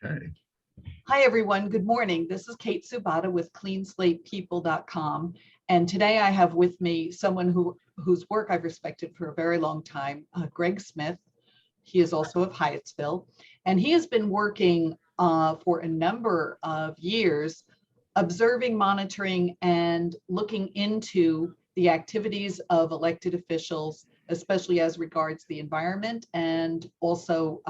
Okay. Hi, everyone. Good morning. This is Kate Subata with cleanslatepeople.com. And today I have with me someone whose work I've respected for a very long time, Greg Smith. He is also of Hyattsville, and he has been working for a number of years, observing, monitoring, and looking into the activities of elected officials, especially as regards the environment and also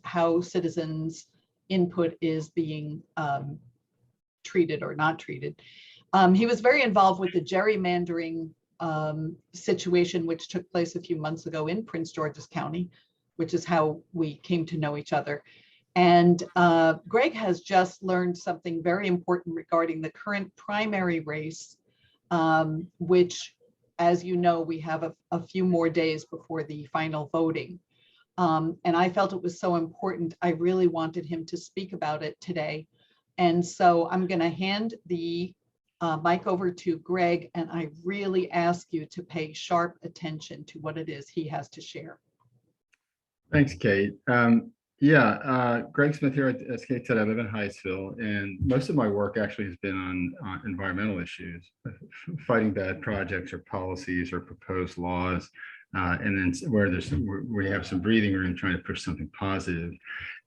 how citizens' input is being treated or not treated. He was very involved with the gerrymandering situation, which took place a few months ago in Prince George's County, which is how we came to know each other. And Greg has just learned something very important regarding the current primary race, which, as you know, we have a few more days before the final voting. And I felt it was so important. I really wanted him to speak about it today. And so I'm going to hand the mic over to Greg, and I really ask you to pay sharp attention to what it is he has to share. Thanks, Kate. Greg Smith here. As Kate said, I live in Hyattsville, and most of my work actually has been on environmental issues, fighting bad projects or policies or proposed laws. And then where we have some breathing room trying to push something positive.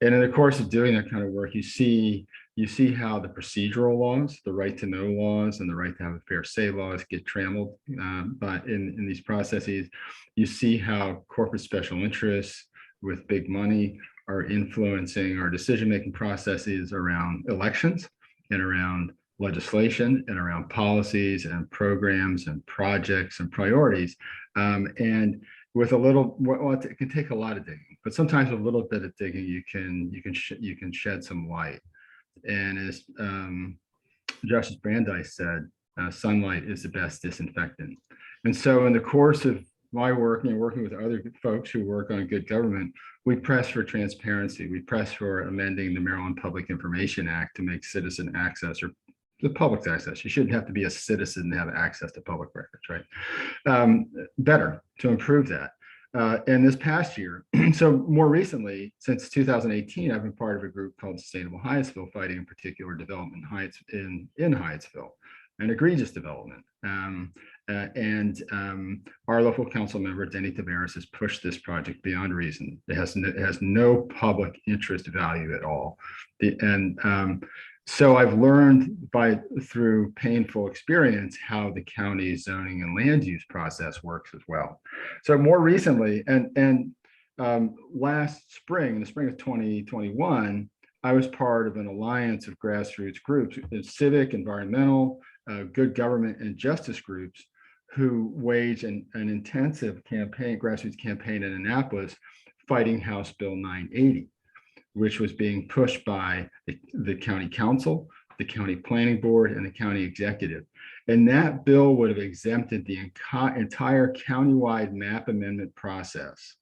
And in the course of doing that kind of work, you see how the procedural laws, the right to know laws and the right to have a fair say laws get trammeled in these processes. You see how corporate special interests with big money are influencing our decision-making processes around elections and around legislation and around policies and programs and projects and priorities. And with a little, well, it can take a lot of digging, but sometimes with a little bit of digging, you can shed some light. And as Justice Brandeis said, sunlight is the best disinfectant. And so in the course of my work and working with other folks who work on good government, we press for transparency. We press for amending the Maryland Public Information Act to make citizen access, or the public's access. You shouldn't have to be a citizen to have access to public records, right? Better to improve that. And this past year, so more recently, since 2018, I've been part of a group called Sustainable Hyattsville, fighting in particular development in Hyattsville, an egregious development. Our local council member, Denny Tavares, has pushed this project beyond reason. It has no public interest value at all. So I've learned through painful experience how the county's zoning and land use process works as well. So more recently, last spring, in the spring of 2021, I was part of an alliance of grassroots groups, civic, environmental, good government, and justice groups who waged an intensive campaign, grassroots campaign in Annapolis, fighting House Bill 980. Which was being pushed by the county council, the county planning board, and the county executive. And that bill would have exempted the entire countywide map amendment process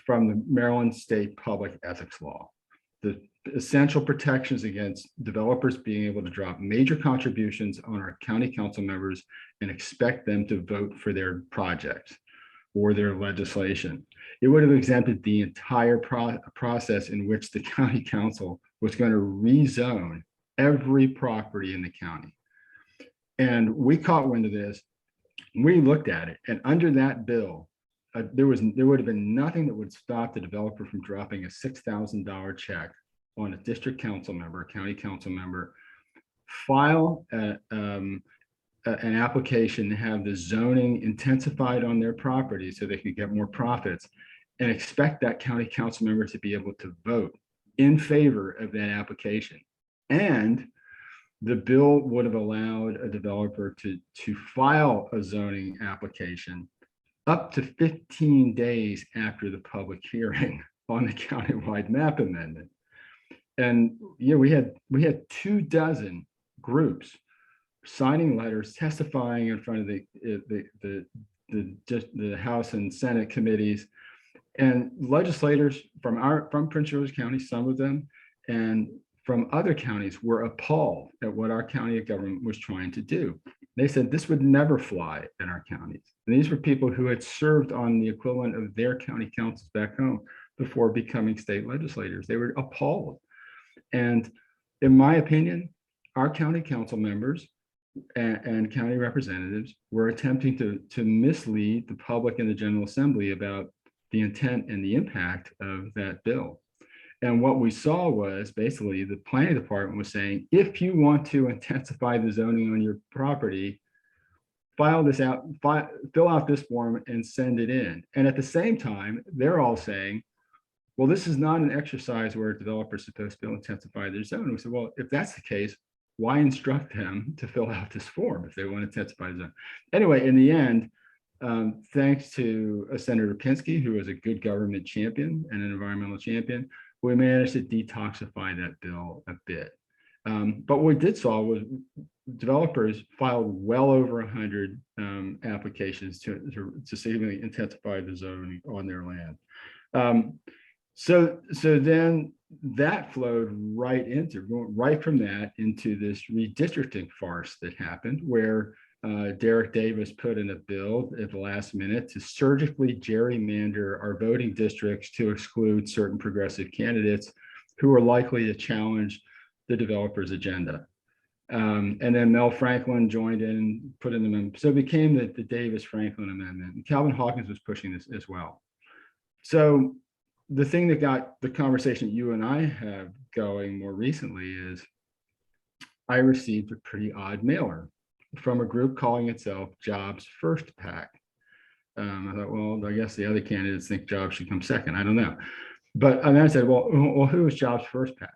from the Maryland State Public Ethics Law. The essential protections against developers being able to drop major contributions on our county council members and expect them to vote for their projects or their legislation. It would have exempted the entire process in which the county council was going to rezone every property in the county. And we caught wind of this. We looked at it, and under that bill, there would have been nothing that would stop the developer from dropping a $6,000 check on a district council member, a county council member, file an application to have the zoning intensified on their property so they could get more profits, and expect that county council member to be able to vote in favor of that application. And the bill would have allowed a developer to file a zoning application up to 15 days after the public hearing on the countywide map amendment. And we had 24 groups signing letters, testifying in front of the House and Senate committees, and legislators from Prince George's County, some of them, and from other counties were appalled at what our county government was trying to do. They said this would never fly in our counties. And these were people who had served on the equivalent of their county councils back home before becoming state legislators. They were appalled. And in my opinion, our county council members and county representatives were attempting to mislead the public and the General Assembly about the intent and the impact of that bill. And what we saw was basically the planning department was saying, if you want to intensify the zoning on your property, fill out this form and send it in. And at the same time, they're all saying, well, this is not an exercise where a developer is supposed to intensify their zone. We said, well, if that's the case, why instruct them to fill out this form if they want to intensify the zone? Anyway, in the end, thanks to Senator Pinsky, who is a good government champion and an environmental champion, we managed to detoxify that bill a bit. But what we did saw was developers filed well over 100 applications to significantly intensify the zoning on their land. So then that flowed right from that into this redistricting farce that happened, where Derek Davis put in a bill at the last minute to surgically gerrymander our voting districts to exclude certain progressive candidates who are likely to challenge the developer's agenda. And then Mel Franklin joined in, put in the amendment. So it became the Davis-Franklin amendment. And Calvin Hawkins was pushing this as well. So the thing that got the conversation you and I have going more recently is I received a pretty odd mailer from a group calling itself Jobs First PAC. I thought, well, I guess the other candidates think jobs should come second. I don't know. And then I said, well, who is Jobs First PAC?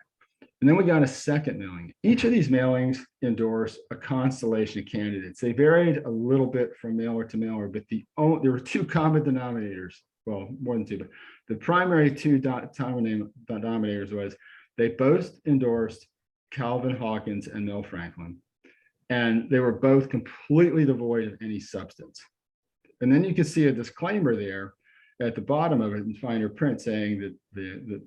And then we got a second mailing. Each of these mailings endorsed a constellation of candidates. They varied a little bit from mailer to mailer, but there were two common denominators. Well, more than two, but the primary two denominators was they both endorsed Calvin Hawkins and Mel Franklin. And they were both completely devoid of any substance. And then you can see a disclaimer there at the bottom of it in finer print saying that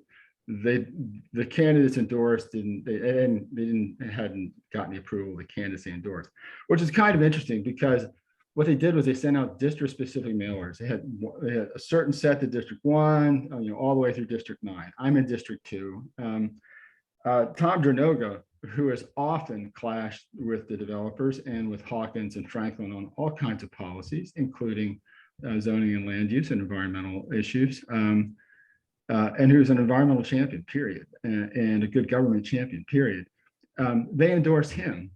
the candidates endorsed hadn't gotten the approval of the candidates they endorsed, which is kind of interesting because what they did was they sent out district specific mailers. They had a certain set to District 1, all the way through District 9. I'm in District 2. Tom Dranoga, who has often clashed with the developers and with Hawkins and Franklin on all kinds of policies, including zoning and land use and environmental issues, and who's an environmental champion, period, and a good government champion, period. They endorsed him.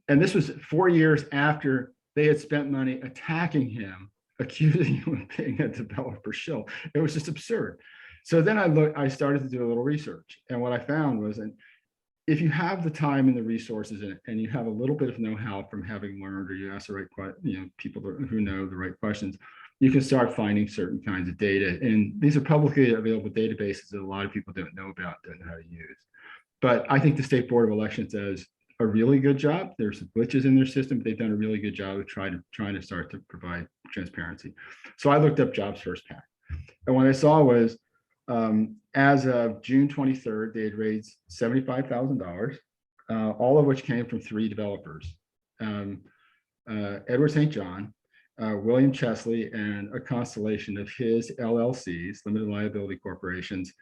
And this was 4 years after they had spent money attacking him, accusing him of being a developer shill. It was just absurd. So then I started to do a little research. And what I found was, and if you have the time and the resources and you have a little bit of know-how from having learned, or you ask the right people who know the right questions, you can start finding certain kinds of data. And these are publicly available databases that a lot of people don't know about, don't know how to use. But I think the State Board of Elections does a really good job. There's some glitches in their system, but they've done a really good job of trying to start to provide transparency. So I looked up Jobs First PAC. And what I saw was, as of June 23rd, they had raised $75,000, all of which came from 3 developers, Edward St. John, William Chesley, and a constellation of his LLCs, limited liability corporations,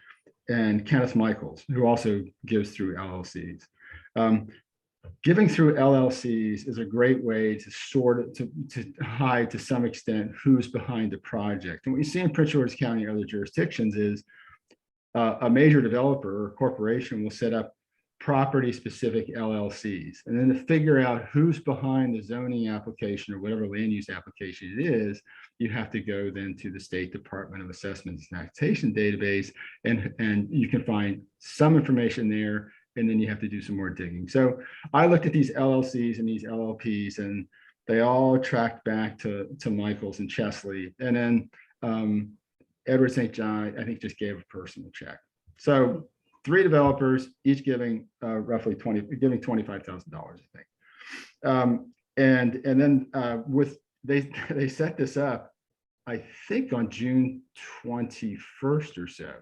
and Kenneth Michaels, who also gives through LLCs. Giving through LLCs is a great way to to hide to some extent who's behind the project. And what you see in Prince George's County and other jurisdictions is a major developer or corporation will set up property-specific LLCs. And then to figure out who's behind the zoning application or whatever land use application it is, you have to go then to the State Department of Assessments and Taxation database, and you can find some information there, and then you have to do some more digging. So I looked at these LLCs and these LLPs, and they all tracked back to Michaels and Chesley. And then Edward St. John, I think, just gave a personal check. So 3 developers, each giving roughly $25,000, I think. And then they set this up, I think, on June 21st or so.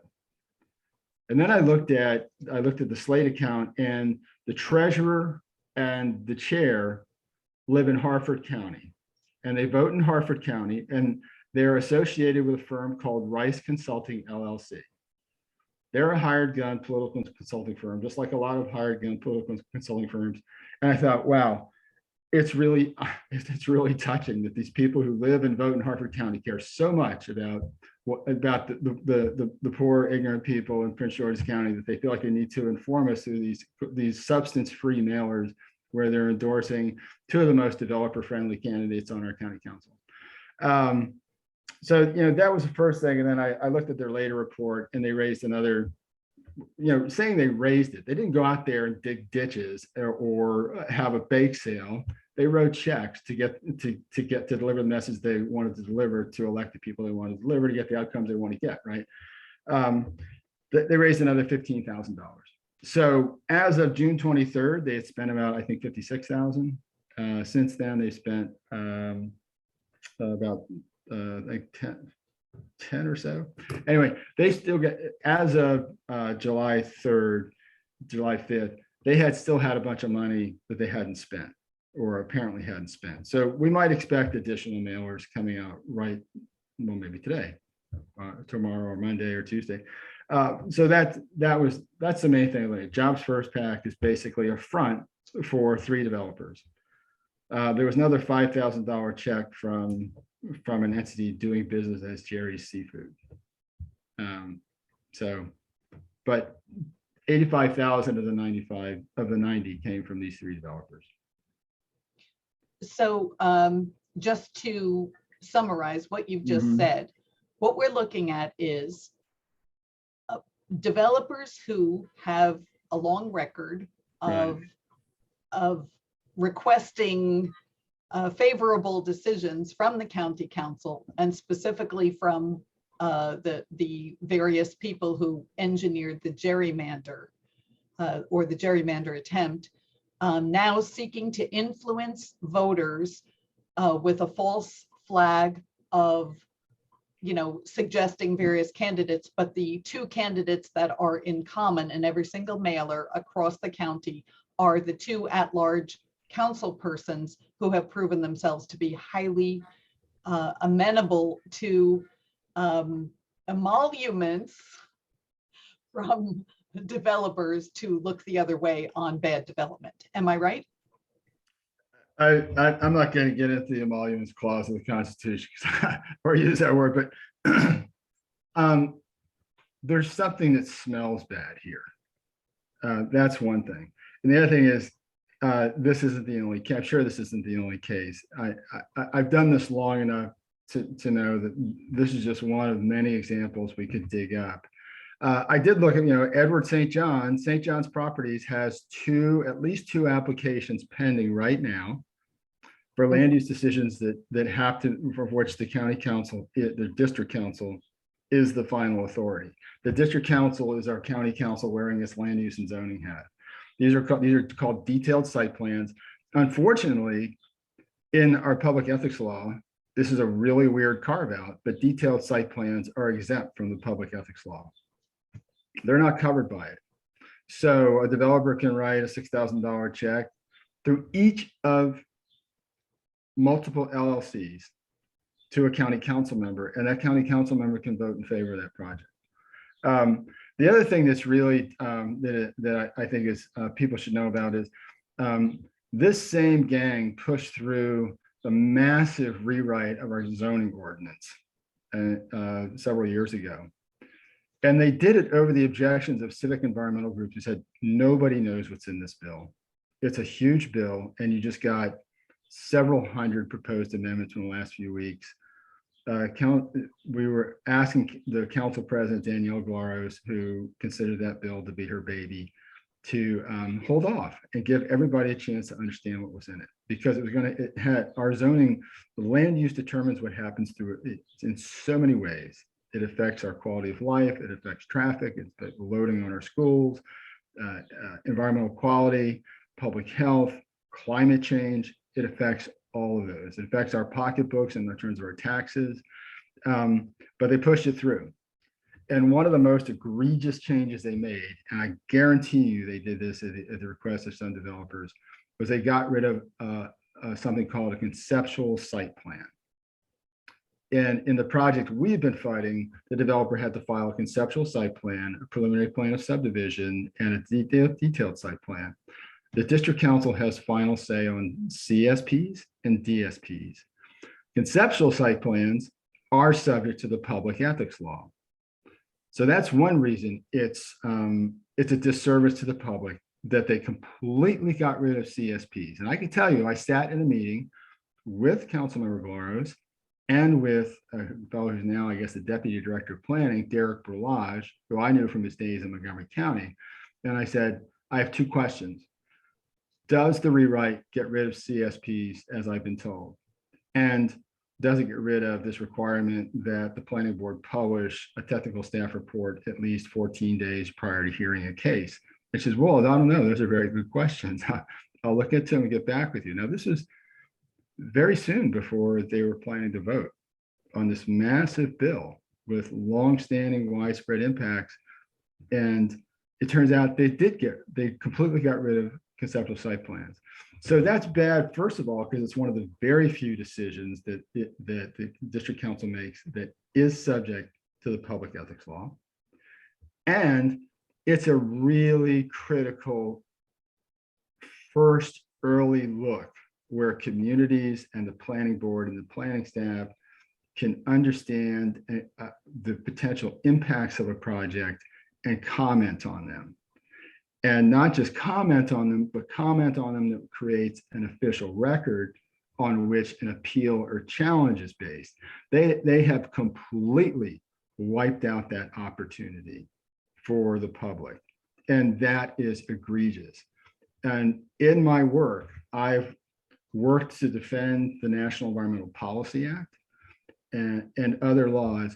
And then I looked at the slate account, and the treasurer and the chair live in Harford County, and they vote in Harford County, and they're associated with a firm called Rice Consulting LLC. They're a hired gun political consulting firm, just like a lot of hired gun political consulting firms. And I thought, wow, it's really touching that these people who live and vote in Harford County care so much about the poor ignorant people in Prince George's County that they feel like they need to inform us through these substance-free mailers where they're endorsing two of the most developer-friendly candidates on our county council. So that was the first thing, and then I looked at their later report, and they raised another. Saying they raised it, they didn't go out there and dig ditches or have a bake sale. They wrote checks to deliver the message they wanted to deliver, to elect the people they wanted to deliver, to get the outcomes they want to get, right? They raised another $15,000. So as of June 23rd, they had spent about, I think, $56,000. Since then, they spent about like 10 or so. Anyway, they still get, as of July 3rd, July 5th, they still had a bunch of money that they hadn't spent, or apparently hadn't spent. So we might expect additional mailers coming out maybe today, tomorrow or Monday or Tuesday. So that's the main thing. Like, Jobs First PAC is basically a front for 3 developers. There was another $5,000 check from an entity doing business as Jerry's Seafood. But 85,000 of the 90 came from these 3 developers. So just to summarize what you've just said, what we're looking at is developers who have a long record of requesting favorable decisions from the county council, and specifically from the various people who engineered the gerrymander or the gerrymander attempt, now seeking to influence voters with a false flag of, suggesting various candidates, but the 2 candidates that are in common in every single mailer across the county are the 2 at-large council persons who have proven themselves to be highly amenable to emoluments from developers to look the other way on bad development. Am I right? I'm not going to get into the emoluments clause of the Constitution or use that word, but there's something that smells bad here. That's one thing. And the other thing is, this isn't the only case. I'm sure this isn't the only case. I've done this long enough to know that this is just one of many examples we could dig up. I did look at, Edward St. John's Properties has at least two applications pending right now for land use decisions for which the county council, the district council, is the final authority. The district council is our county council wearing its land use and zoning hat. These are called detailed site plans. Unfortunately, in our public ethics law, this is a really weird carve out, but detailed site plans are exempt from the public ethics law. They're not covered by it. So a developer can write a $6,000 check through each of multiple LLCs to a county council member, and that county council member can vote in favor of that project. The other thing that's really that I think is people should know about is this same gang pushed through the massive rewrite of our zoning ordinance several years ago. And they did it over the objections of civic environmental groups who said, nobody knows what's in this bill. It's a huge bill, and you just got several hundred proposed amendments in the last few weeks. We were asking the council president, Danielle Glaros, who considered that bill to be her baby, to hold off and give everybody a chance to understand what was in it, because it had our zoning, the land use determines what happens through it in so many ways. It affects our quality of life, it affects traffic, it affects loading on our schools, environmental quality, public health, climate change. It affects all of those. It affects our pocketbooks in terms of our taxes, but they pushed it through. And one of the most egregious changes they made, and I guarantee you they did this at the request of some developers, was they got rid of something called a conceptual site plan. And in the project we've been fighting, the developer had to file a conceptual site plan, a preliminary plan of subdivision, and a detailed site plan. The district council has final say on CSPs and DSPs. Conceptual site plans are subject to the public ethics law. So that's one reason it's a disservice to the public that they completely got rid of CSPs. And I can tell you, I sat in a meeting with Councilmember Barros and with a fellow who's now, I guess, the Deputy Director of Planning, Derek Berlage, who I knew from his days in Montgomery County. And I said, I have two questions. Does the rewrite get rid of CSPs as I've been told? And does it get rid of this requirement that the planning board publish a technical staff report at least 14 days prior to hearing a case? And she says, well, I don't know. Those are very good questions. I'll look into them and get back with you. Now, this is very soon before they were planning to vote on this massive bill with longstanding widespread impacts. And it turns out they completely got rid of conceptual site plans. So that's bad, first of all, because it's one of the very few decisions that the district council makes that is subject to the public ethics law. And it's a really critical first early look where communities and the planning board and the planning staff can understand the potential impacts of a project and comment on them. And not just comment on them, but comment on them that creates an official record on which an appeal or challenge is based. They have completely wiped out that opportunity for the public. And that is egregious. And in my work, I've worked to defend the National Environmental Policy Act and other laws,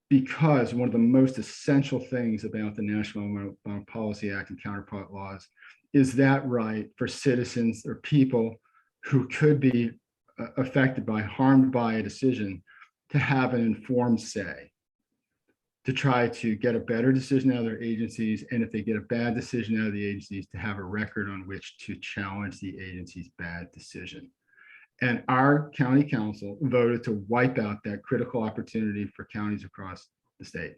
because one of the most essential things about the National Environmental Policy Act and counterpart laws is that right for citizens or people who could be affected by, harmed by a decision, to have an informed say, to try to get a better decision out of their agencies. And if they get a bad decision out of the agencies, to have a record on which to challenge the agency's bad decision. And our county council voted to wipe out that critical opportunity for counties across the state.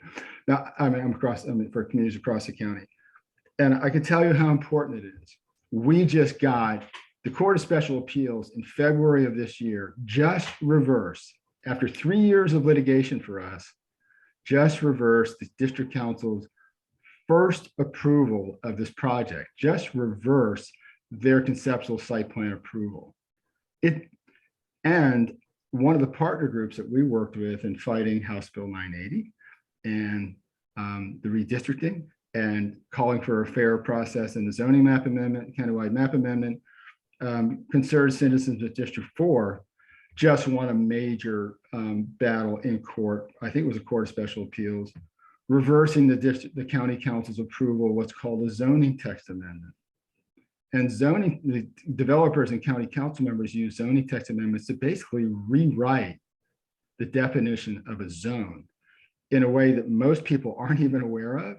Now, for communities across the county. And I can tell you how important it is. We just got the Court of Special Appeals in February of this year, just reversed, after 3 years of litigation for us, just reversed the district council's first approval of this project, just reversed their conceptual site plan approval. And one of the partner groups that we worked with in fighting House Bill 980 and the redistricting and calling for a fair process in the zoning map amendment, countywide map amendment, concerned citizens of District 4 just won a major battle in court. I think it was a Court of Special Appeals, reversing the county council's approval of what's called a zoning text amendment. And the developers and county council members use zoning text amendments to basically rewrite the definition of a zone in a way that most people aren't even aware of.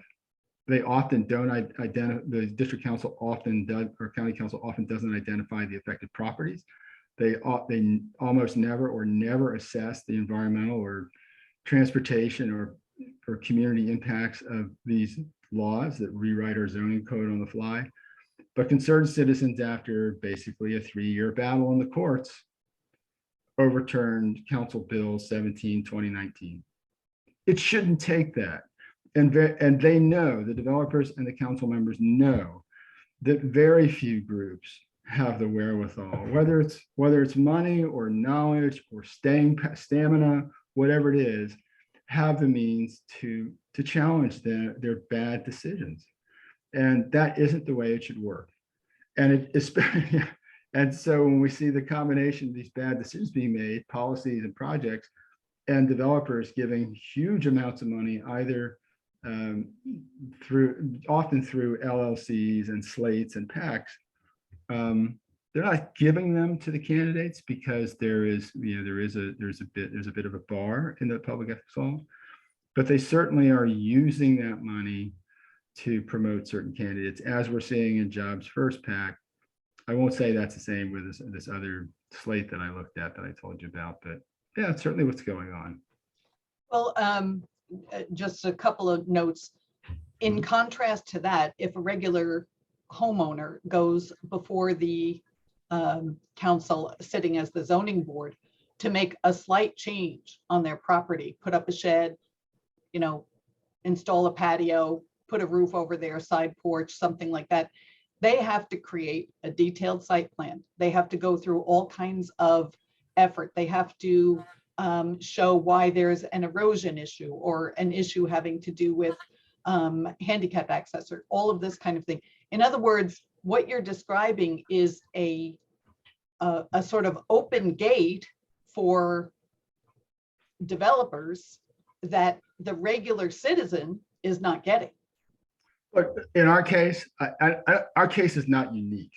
They often don't identify, the district council often does, or county council often doesn't identify the affected properties. They almost never assess the environmental or transportation or community impacts of these laws that rewrite our zoning code on the fly. But concerned citizens, after basically a 3-year battle in the courts, overturned Council Bill 17, 2019. It shouldn't take that. And they know, the developers and the council members know, that very few groups have the wherewithal, whether it's money or knowledge or stamina, whatever it is, have the means to challenge their bad decisions. And that isn't the way it should work. And and so when we see the combination of these bad decisions being made, policies and projects, and developers giving huge amounts of money, either often through LLCs and slates and PACs, they're not giving them to the candidates because there's a bit of a bar in the public ethics law, but they certainly are using that money to promote certain candidates, as we're seeing in Jobs First PAC. I won't say that's the same with this other slate that I looked at that I told you about, but Yeah, it's certainly what's going on. Well, just a couple of notes. In contrast to that, if a regular homeowner goes before the council sitting as the zoning board to make a slight change on their property, put up a shed, you know, install a patio, put a roof over their side porch, something like that, they have to create a detailed site plan. They have to go through all kinds of effort. They have to show why there's an erosion issue or an issue having to do with handicap access or all of this kind of thing. In other words, what you're describing is a sort of open gate for developers that the regular citizen is not getting. But in our case, our case is not unique.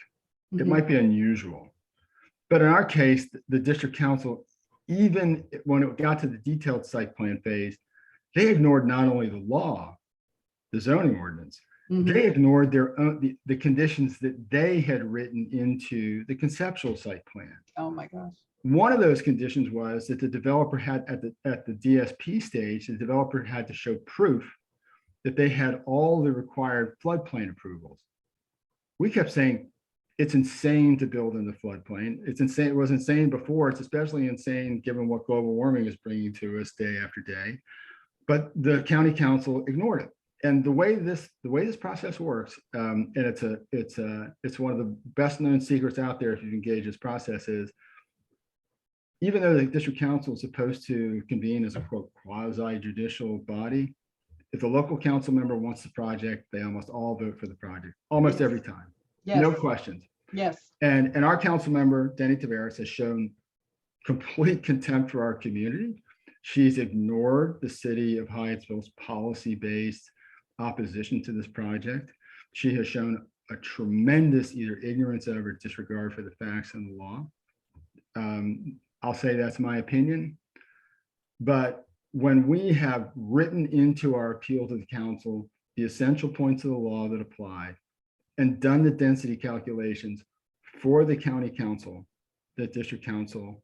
It might be unusual, but in our case, the district council, even when it got to the detailed site plan phase, they ignored not only the law, the zoning ordinance, they ignored their own, the conditions that they had written into the conceptual site plan. Oh my gosh. One of those conditions was that the developer had at the DSP stage, the developer had to show proof that they had all the required floodplain approvals. We kept saying, it's insane to build in the floodplain. It's insane. It was insane before. It's especially insane given what global warming is bringing to us day after day. But the county council ignored it. And the way this process works, and it's one of the best known secrets out there if you engage this process, is even though the district council is supposed to convene as a quote quasi judicial body, if the local council member wants the project, they almost all vote for the project, almost every time. Yes. No questions. Yes. And our council member, Denny Tavares, has shown complete contempt for our community. She's ignored the city of Hyattsville's policy-based opposition to this project. She has shown a tremendous either ignorance of or disregard for the facts and the law. I'll say that's my opinion. But when we have written into our appeal to the council the essential points of the law that apply and done the density calculations for the county council, the district council,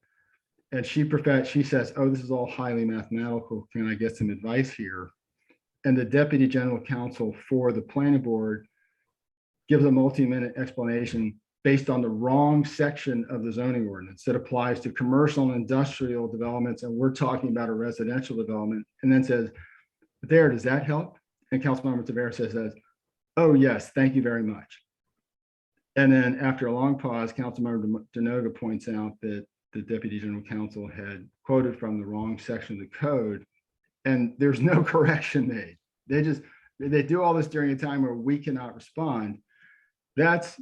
and she says, oh, this is all highly mathematical. Can I get some advice here? And the deputy general counsel for the planning board gives a multi-minute explanation based on the wrong section of the zoning ordinance that applies to commercial and industrial developments. And we're talking about a residential development, and then says, there, does that help? And Councilmember Tavares says, oh yes, thank you very much. And then after a long pause, Councilmember Denoga points out that the deputy general counsel had quoted from the wrong section of the code, and there's no correction made. They do all this during a time where we cannot respond. That's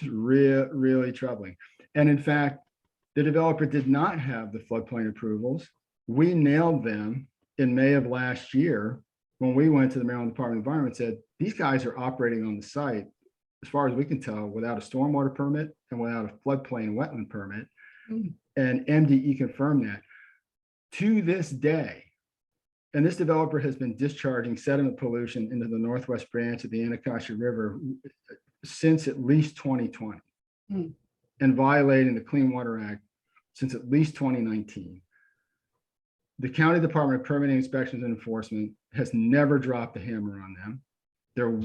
really troubling. And in fact, the developer did not have the floodplain approvals. We nailed them in May of last year when we went to the Maryland Department of Environment and said, these guys are operating on the site, as far as we can tell, without a stormwater permit and without a floodplain wetland permit. And MDE confirmed that. To this day, and this developer has been discharging sediment pollution into the northwest branch of the Anacostia River since at least 2020 and violating the Clean Water Act since at least 2019. The County Department of Permitting, Inspections and Enforcement has never dropped the hammer on them.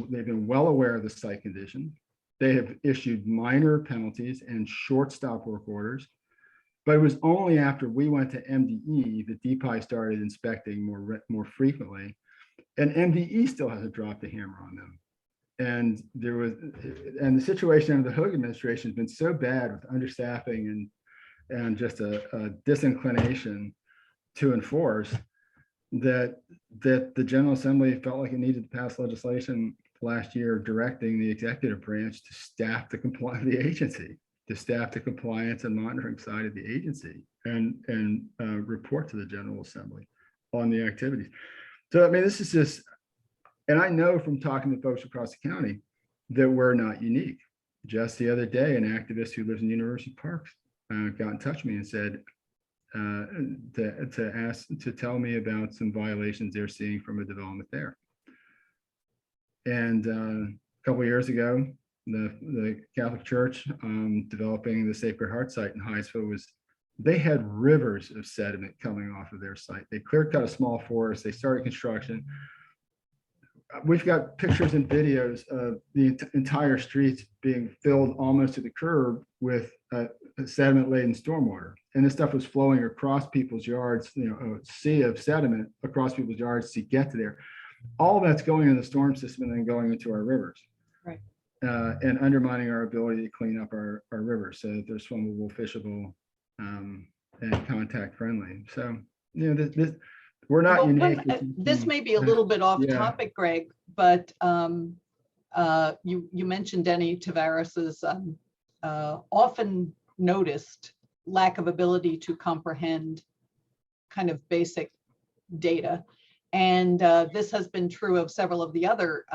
They've been well aware of the site condition. They have issued minor penalties and short stop work orders. But it was only after we went to MDE that DPI started inspecting more frequently, and MDE still hasn't dropped the hammer on them. And the situation under the Hogue administration has been so bad with understaffing and just a disinclination to enforce that the General Assembly felt like it needed to pass legislation last year directing the executive branch to staff the agency, to staff the compliance and monitoring side of the agency, and report to the General Assembly on the activities. So, I mean, this is just, and I know from talking to folks across the county that we're not unique. Just the other day, an activist who lives in University Park got in touch with me and said to tell me about some violations they're seeing from a development there. And a couple of years ago, the Catholic Church developing the Sacred Heart site in Hyattsville they had rivers of sediment coming off of their site. They clear cut a small forest. They started construction. We've got pictures and videos of the entire streets being filled almost to the curb with sediment laden stormwater. And this stuff was flowing across people's yards, a sea of sediment across people's yards to get to there. All that's going in the storm system and then going into our rivers. Right. And undermining our ability to clean up our rivers so that they're swimmable, fishable, and contact friendly. So, this we're not unique. This may be a little bit off topic, Greg, but you mentioned Denny Tavares's often noticed lack of ability to comprehend kind of basic data. And this has been true of several of the other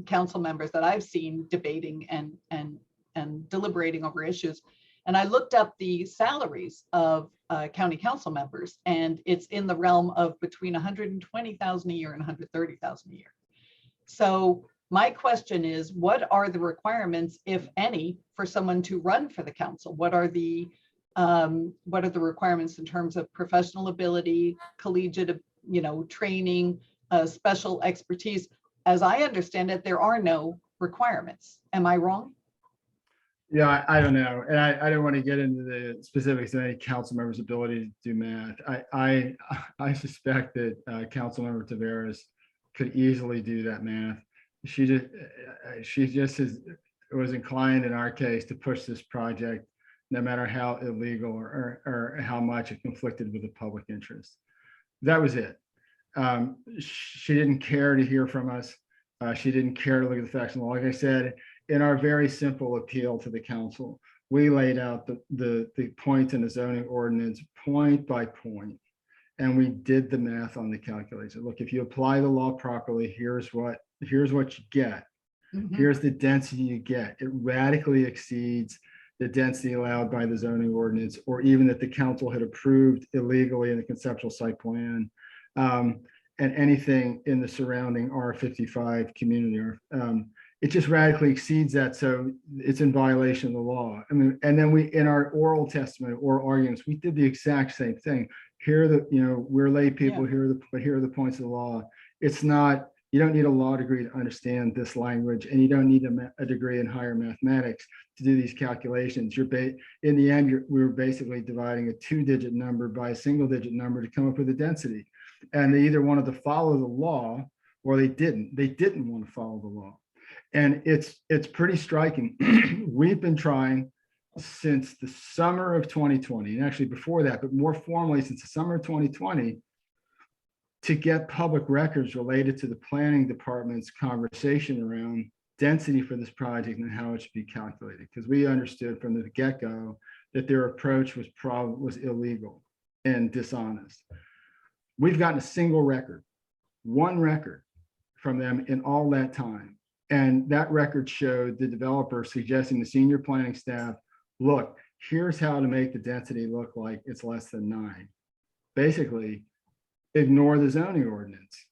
council members that I've seen debating and deliberating over issues. And I looked up the salaries of county council members, and it's in the realm of between 120,000 a year and 130,000 a year. So my question is, what are the requirements, if any, for someone to run for the council? What are the requirements in terms of professional ability, collegiate, training, special expertise? As I understand it, there are no requirements. Am I wrong? Yeah, I don't know. And I don't want to get into the specifics of any council member's ability to do math. I suspect that council member Tavares could easily do that math. She just was inclined in our case to push this project, no matter how illegal or how much it conflicted with the public interest. That was it. She didn't care to hear from us. She didn't care to look at the facts and law. Like I said, in our very simple appeal to the council, we laid out the points in the zoning ordinance point by point, and we did the math on the calculation. Look, if you apply the law properly, here's what you get. Mm-hmm. Here's the density you get. It radically exceeds the density allowed by the zoning ordinance, or even that the council had approved illegally in the conceptual site plan, and anything in the surrounding R55 community. It just radically exceeds that, so it's in violation of the law. I mean, and then we, in our oral testimony, oral arguments, we did the exact same thing. Here are the, we're lay people. Yeah. Here are the points of the law. It's not. You don't need a law degree to understand this language, and you don't need a degree in higher mathematics to do these calculations. In the end, we were basically dividing a 2-digit number by a single-digit number to come up with a density, and they either wanted to follow the law or they didn't. They didn't want to follow the law. And it's pretty striking. We've been trying since the summer of 2020, and actually before that, but more formally since the summer of 2020, to get public records related to the planning department's conversation around density for this project and how it should be calculated. Because we understood from the get-go that their approach was illegal and dishonest. We've gotten a single record, one record from them in all that time. And that record showed the developer suggesting the senior planning staff, look, here's how to make the density look like it's less than 9. Basically, ignore the zoning ordinance.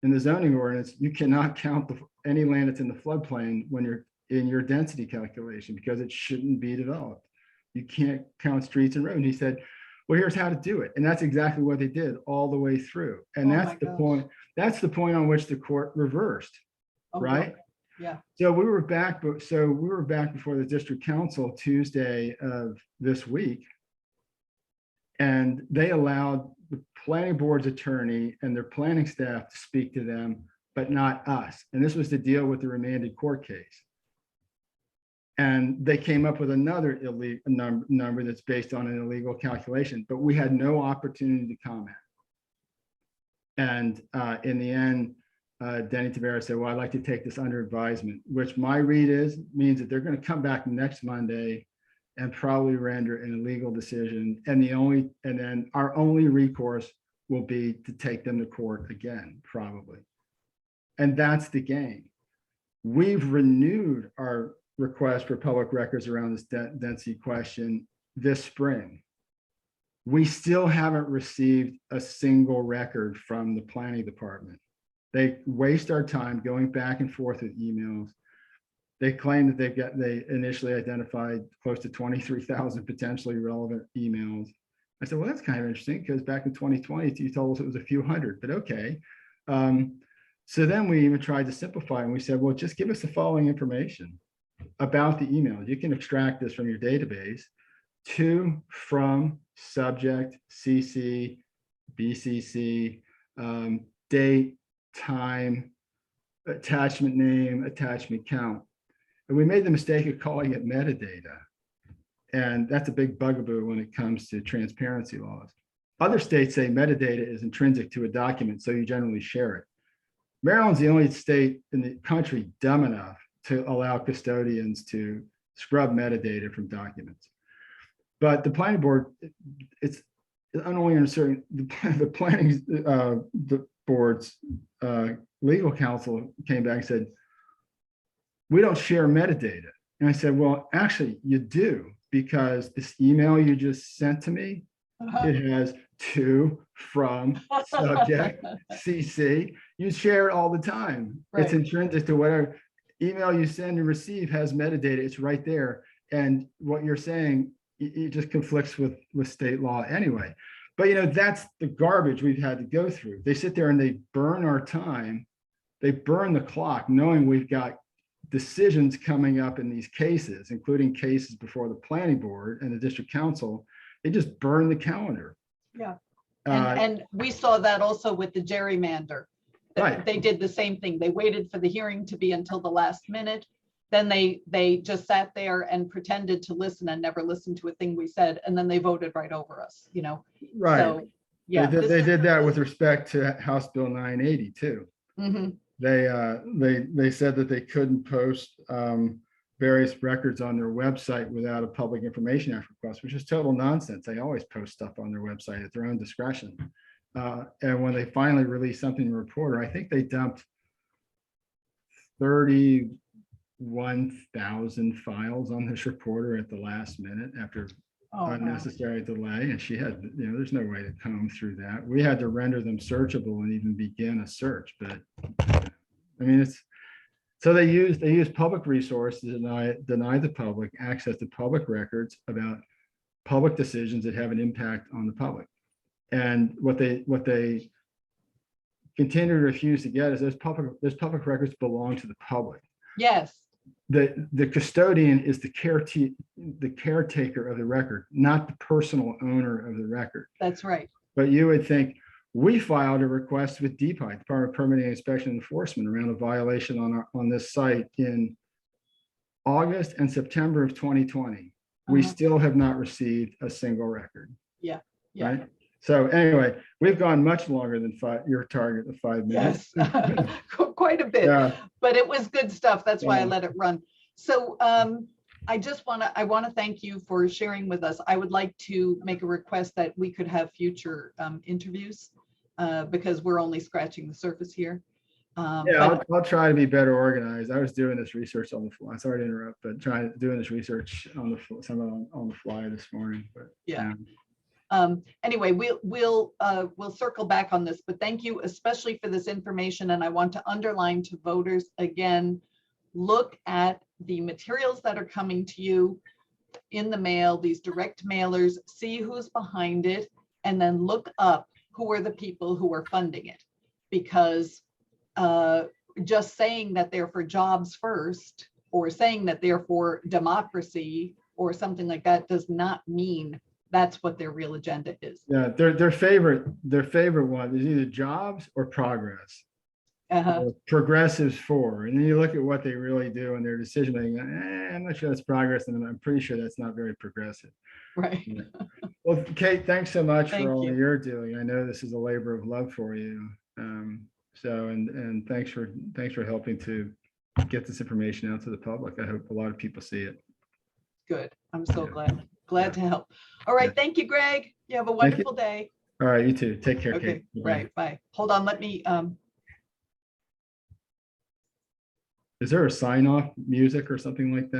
In the zoning ordinance, you cannot count any land that's in the floodplain when you're in your density calculation because it shouldn't be developed. You can't count streets and roads. And he said, well, here's how to do it. And that's exactly what they did all the way through. And that's the point. That's the point on which the court reversed. Okay. Right? Yeah. So we were back before the district council Tuesday of this week, and they allowed the planning board's attorney and their planning staff to speak to them, but not us. And this was to deal with the remanded court case. And they came up with another illegal number that's based on an illegal calculation, but we had no opportunity to comment. And in the end, Denny Tavares said, well, I'd like to take this under advisement, which my read means that they're going to come back next Monday and probably render an illegal decision. And then our only recourse will be to take them to court again, probably. And that's the game. We've renewed our request for public records around this density question this spring. We still haven't received a single record from the planning department. They waste our time going back and forth with emails. They claim that they initially identified close to 23,000 potentially relevant emails. I said, well, that's kind of interesting because back in 2020, you told us it was a few hundred, but okay. So then we even tried to simplify and we said, well, just give us the following information about the email. You can extract this from your database: to, from, subject, CC, BCC, date, time, attachment name, attachment count. And we made the mistake of calling it metadata. And that's a big bugaboo when it comes to transparency laws. Other states say metadata is intrinsic to a document, so you generally share it. Maryland's the only state in the country dumb enough to allow custodians to scrub metadata from documents. But the planning board, it's only in a certain, the planning the board's legal counsel came back and said, we don't share metadata. And I said, well, actually you do, because this email you just sent to me, it has to, from, subject, CC. You share it all the time. Right. It's intrinsic to whatever email you send and receive has metadata. It's right there. And what you're saying, it just conflicts with state law anyway. But you know, that's the garbage we've had to go through. They sit there and they burn our time. They burn the clock, knowing we've got decisions coming up in these cases, including cases before the planning board and the district council. They just burn the calendar. Yeah. And we saw that also with the gerrymander. Right. They did the same thing. They waited for the hearing to be until the last minute. Then they just sat there and pretended to listen and never listened to a thing we said. And then they voted right over us, you know? Right. So, yeah. They did that with respect to House Bill 980 too. Mm-hmm. They said that they couldn't post various records on their website without a public information act request, which is total nonsense. They always post stuff on their website at their own discretion. And when they finally released something in Reporter, I think they dumped 31,000 files on this reporter at the last minute after unnecessary delay. And she had, you know, there's no way to comb through that. We had to render them searchable and even begin a search. But I mean, it's, so they use public resources to deny the public access to public records about public decisions that have an impact on the public. And what they continue to refuse to get is those public records belong to the public. Yes. The custodian is the caretaker of the record, not the personal owner of the record. That's right. But you would think, we filed a request with DPI, Department of Permitting, Inspection, and Enforcement, around a violation on this site in August and September of 2020. We still have not received a single record. Yeah. Right. So anyway, we've gone much longer than your target of 5 minutes. Yes, quite a bit. Yeah. But it was good stuff. That's why I Yeah. let it run. So I want to thank you for sharing with us. I would like to make a request that we could have future interviews because we're only scratching the surface here. Yeah, I'll try to be better organized. I was doing this research on the fly. Sorry to interrupt, but doing this research on the fly this morning. But yeah. Anyway, we'll circle back on this, but thank you especially for this information. And I want to underline to voters again, look at the materials that are coming to you in the mail, these direct mailers, see who's behind it, and then look up who are the people who are funding it. Because just saying that they're for jobs first, or saying that they're for democracy or something like that does not mean that's what their real agenda is. yeah, their favorite one is either jobs or progress. Progressives for, and then you look at what they really do and their decision making. I'm not sure that's progress, and I'm pretty sure that's not very progressive. Right. Yeah. Well, Kate, thanks so much Thank for all you. that you're doing. I know this is a labor of love for you. And thanks for helping to get this information out to the public. I hope a lot of people see it. Good. I'm so Yeah. glad to help. All right. Thank you, Greg. You have a wonderful day. All right, you too. Take care, Okay. Kate. Bye-bye. Right. Bye. Hold on. Let me Is there a sign off music or something like that?